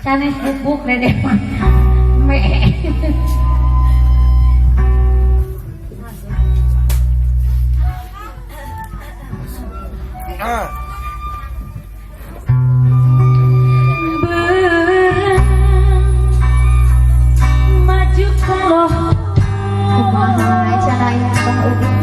Canis bubuk dede mah. Me. Maju kalau kumaha cenah aya Bang Ugi.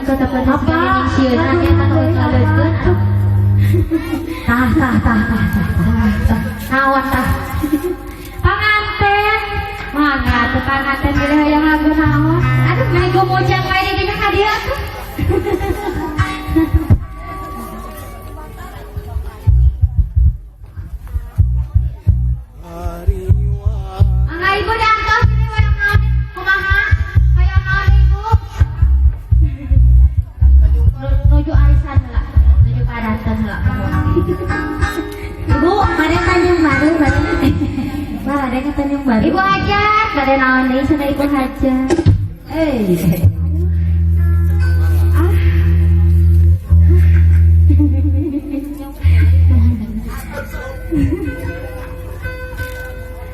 kata pada sekali sieunan nya kan ngaleutkeun. Tah. Naon tah? Panganten. Mangga teu panganten geus hayang lagu naon? Aduh, mah gua mojang wae di dieu ka dieu tuh. Mangga ibu diangkat ini hayang naon? Kumaha? Hayang naon ibu? Nuju arisan heula. Nuju padanten heula kamu. Ibu, mari Tanjung Baru, mari. Bah, ada ke Tanjung Baru. Ibu hajat, pada naon deui cenah ibu hajat.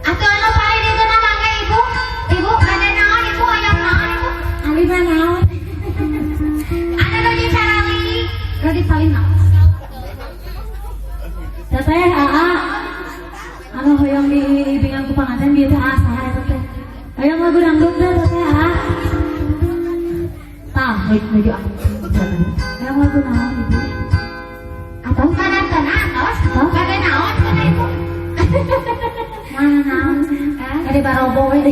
Atuh anu paling itu nama mangga ibu. Ibu pada naon ibu hayang naon ibu? Ali mah naon? Ada nuju carali. Rodi paling naon? Teteh aa. Anu hoyong di bingang ku panganten bieu teh asa eta teh. Hoyong lagu dangdut teh teteh aa. Tah, nuju ah. Hoyong lagu naon ibu? Atau padanten atos? Kade naon cenah ibu? Mana naon? Kade barobo we.